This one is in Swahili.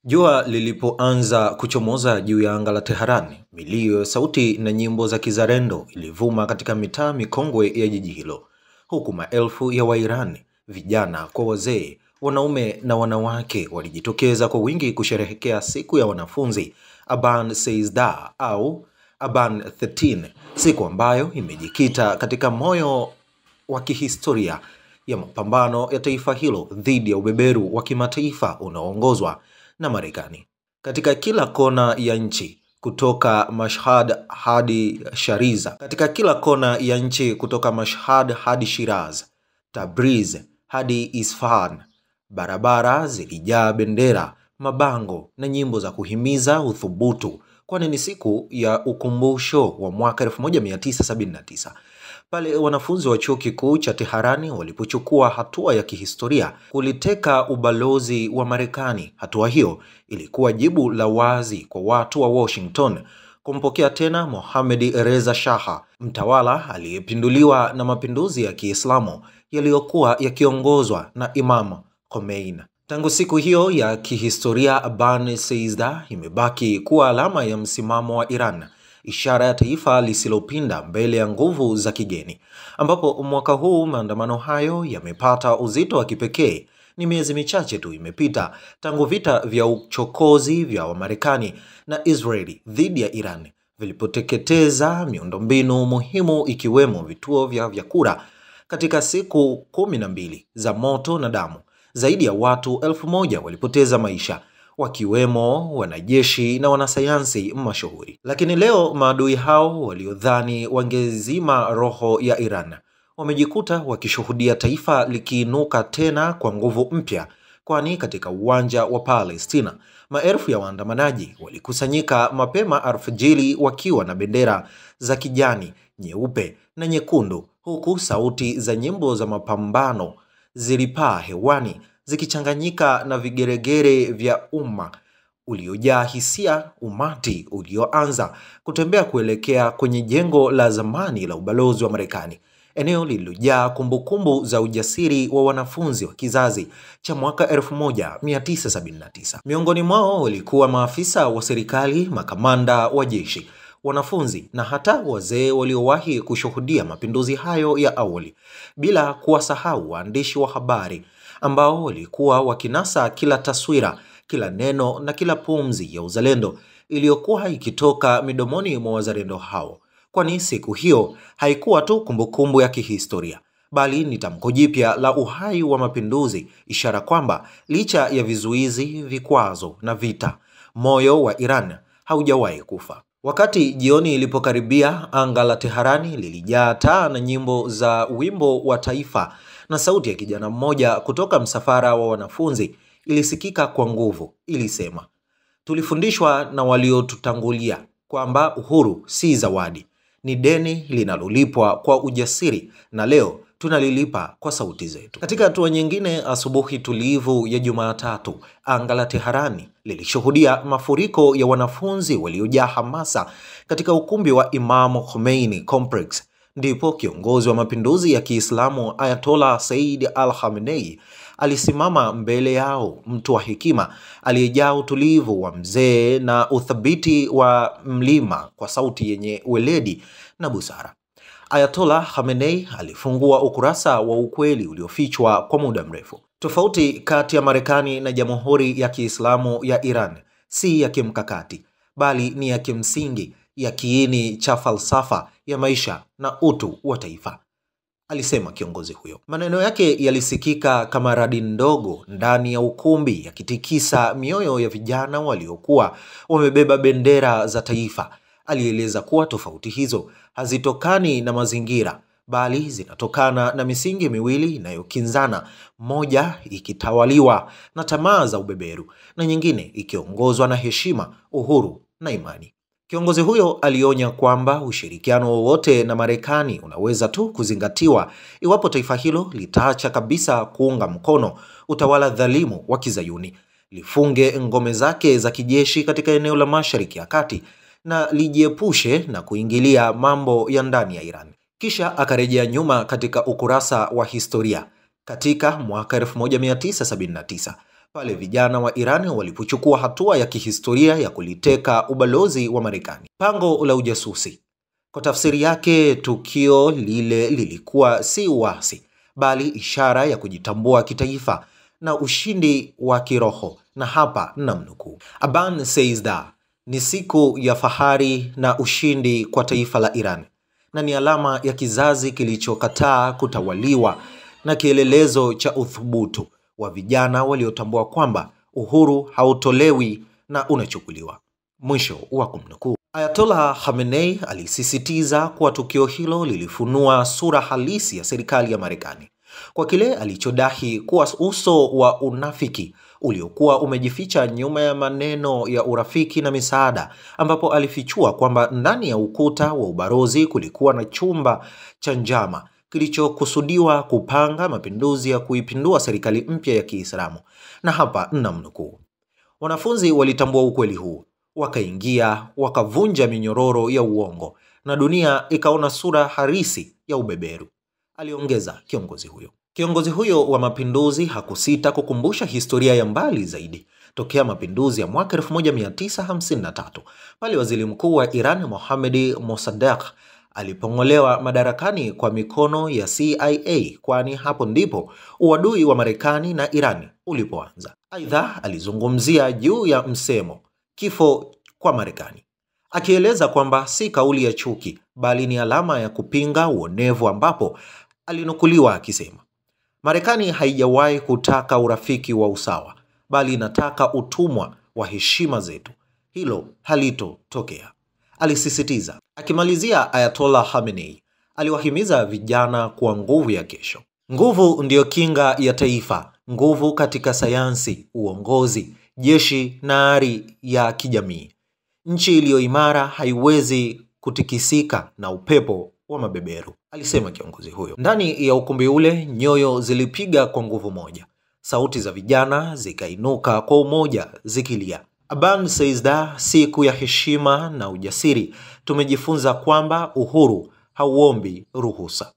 Jua lilipoanza kuchomoza juu ya anga la Tehran, milio, sauti na nyimbo za kizalendo ilivuma katika mitaa mikongwe ya jiji hilo, huku maelfu ya Wairani, vijana kwa wazee, wanaume na wanawake walijitokeza kwa wingi kusherehekea siku ya wanafunzi Aban Seizdeh au Aban 13, siku ambayo imejikita katika moyo wa kihistoria ya mapambano ya taifa hilo dhidi ya ubeberu wa kimataifa unaoongozwa na Marekani. Katika kila kona ya nchi kutoka Mashhad hadi Shiraz, Tabriz hadi Isfahan, barabara zilijaa bendera, mabango na nyimbo za kuhimiza uthubutu, kwani ni siku ya ukumbusho wa mwaka 1979 pale wanafunzi wa chuo kikuu cha Teherani walipochukua hatua ya kihistoria kuliteka ubalozi wa Marekani. Hatua hiyo ilikuwa jibu la wazi kwa watu wa Washington kumpokea tena Mohammad Reza Shah, mtawala aliyepinduliwa na mapinduzi ya Kiislamu yaliyokuwa yakiongozwa na Imam Khomeini. Tangu siku hiyo ya kihistoria, Aban Seizdeh imebaki kuwa alama ya msimamo wa Iran, ishara ya taifa lisilopinda mbele ya nguvu za kigeni, ambapo mwaka huu maandamano hayo yamepata uzito wa kipekee. Ni miezi michache tu imepita tangu vita vya uchokozi vya Wamarekani na Israeli dhidi ya Iran vilipoteketeza miundombinu muhimu ikiwemo vituo vya vyakula. Katika siku 12 za moto na damu, zaidi ya watu 1000 walipoteza maisha, wakiwemo wanajeshi na wanasayansi mashuhuri. Lakini leo maadui hao waliodhani wangezima roho ya Iran wamejikuta wakishuhudia taifa likiinuka tena kwa nguvu mpya, kwani katika uwanja wa Palestina maelfu ya waandamanaji walikusanyika mapema alfajiri wakiwa na bendera za kijani, nyeupe na nyekundu, huku sauti za nyimbo za mapambano zilipaa hewani zikichanganyika na vigeregere vya umma uliojaa hisia. Umati ulioanza kutembea kuelekea kwenye jengo la zamani la ubalozi wa Marekani, eneo lililojaa kumbukumbu za ujasiri wa wanafunzi wa kizazi cha mwaka 1979. Miongoni mwao walikuwa maafisa wa serikali, makamanda wa jeshi, wanafunzi na hata wazee waliowahi kushuhudia mapinduzi hayo ya awali, bila kuwasahau waandishi wa habari ambao walikuwa wakinasa kila taswira, kila neno na kila pumzi ya uzalendo iliyokuwa ikitoka midomoni mwa wazalendo hao. Kwani siku hiyo haikuwa tu kumbukumbu ya kihistoria, bali ni tamko jipya la uhai wa mapinduzi, ishara kwamba licha ya vizuizi, vikwazo na vita, moyo wa Iran haujawahi kufa. Wakati jioni ilipokaribia, anga la Teherani lilijaa taa na nyimbo za wimbo wa taifa, na sauti ya kijana mmoja kutoka msafara wa wanafunzi ilisikika kwa nguvu. Ilisema, "Tulifundishwa na waliotutangulia kwamba uhuru si zawadi, ni deni linalolipwa kwa ujasiri, na leo tunalilipa kwa sauti zetu." Katika hatua nyingine, asubuhi tulivu ya Jumatatu, anga la Teherani lilishuhudia mafuriko ya wanafunzi waliojaa hamasa katika ukumbi wa Imam Khomeini Complex. Ndipo kiongozi wa mapinduzi ya Kiislamu Ayatollah Said al-Khamenei alisimama mbele yao, mtu wa hekima aliyejaa utulivu wa mzee na uthabiti wa mlima, kwa sauti yenye weledi na busara. Ayatollah Khamenei alifungua ukurasa wa ukweli uliofichwa kwa muda mrefu. Tofauti kati ya Marekani na Jamhuri ya Kiislamu ya Iran si ya kimkakati, bali ni ya kimsingi, ya kiini cha falsafa ya maisha na utu wa taifa, alisema kiongozi huyo. Maneno yake yalisikika kama radi ndogo ndani ya ukumbi, yakitikisa mioyo ya vijana waliokuwa wamebeba bendera za taifa. Alieleza kuwa tofauti hizo hazitokani na mazingira, bali zinatokana na misingi miwili inayokinzana, moja ikitawaliwa na tamaa za ubeberu na nyingine ikiongozwa na heshima, uhuru na imani. Kiongozi huyo alionya kwamba ushirikiano wowote na Marekani unaweza tu kuzingatiwa iwapo taifa hilo litaacha kabisa kuunga mkono utawala dhalimu wa Kizayuni, lifunge ngome zake za kijeshi katika eneo la Mashariki ya Kati na lijiepushe na kuingilia mambo ya ndani ya Iran. Kisha akarejea nyuma katika ukurasa wa historia. Katika mwaka 1979, pale vijana wa Iran walipochukua hatua ya kihistoria ya kuliteka ubalozi wa Marekani. Pango la ujasusi. Kwa tafsiri yake, tukio lile lilikuwa si uasi, bali ishara ya kujitambua kitaifa na ushindi wa kiroho. Na hapa namnukuu: Aban Seizda ni siku ya fahari na ushindi kwa taifa la Iran, na ni alama ya kizazi kilichokataa kutawaliwa na kielelezo cha uthubutu wa vijana waliotambua kwamba uhuru hautolewi na unachukuliwa. Mwisho wa kumnukuu. Ayatollah Khamenei alisisitiza kuwa tukio hilo lilifunua sura halisi ya serikali ya Marekani kwa kile alichodai kuwa uso wa unafiki uliokuwa umejificha nyuma ya maneno ya urafiki na misaada, ambapo alifichua kwamba ndani ya ukuta wa ubalozi kulikuwa na chumba cha njama kilichokusudiwa kupanga mapinduzi ya kuipindua serikali mpya ya Kiislamu. Na hapa namnukuu: wanafunzi walitambua ukweli huu, wakaingia, wakavunja minyororo ya uongo, na dunia ikaona sura halisi ya ubeberu, aliongeza kiongozi huyo. Kiongozi huyo wa mapinduzi hakusita kukumbusha historia ya mbali zaidi tokea mapinduzi ya mwaka 1953 pale waziri mkuu wa Iran Mohammad Mossadegh alipong'olewa madarakani kwa mikono ya CIA, kwani hapo ndipo uadui wa Marekani na Iran ulipoanza. Aidha, alizungumzia juu ya msemo kifo kwa Marekani, akieleza kwamba si kauli ya chuki bali ni alama ya kupinga uonevu, ambapo alinukuliwa akisema, Marekani haijawahi kutaka urafiki wa usawa, bali inataka utumwa wa heshima zetu. Hilo halitotokea, alisisitiza. Akimalizia, Ayatollah Khamenei aliwahimiza vijana kuwa nguvu ya kesho. Nguvu ndiyo kinga ya taifa, nguvu katika sayansi, uongozi, jeshi na ari ya kijamii. Nchi iliyo imara haiwezi kutikisika na upepo wa mabeberu, alisema kiongozi huyo. Ndani ya ukumbi ule, nyoyo zilipiga kwa nguvu moja. Sauti za vijana zikainuka kwa umoja zikilia, Aban Seizda, siku ya heshima na ujasiri. Tumejifunza kwamba uhuru hauombi ruhusa.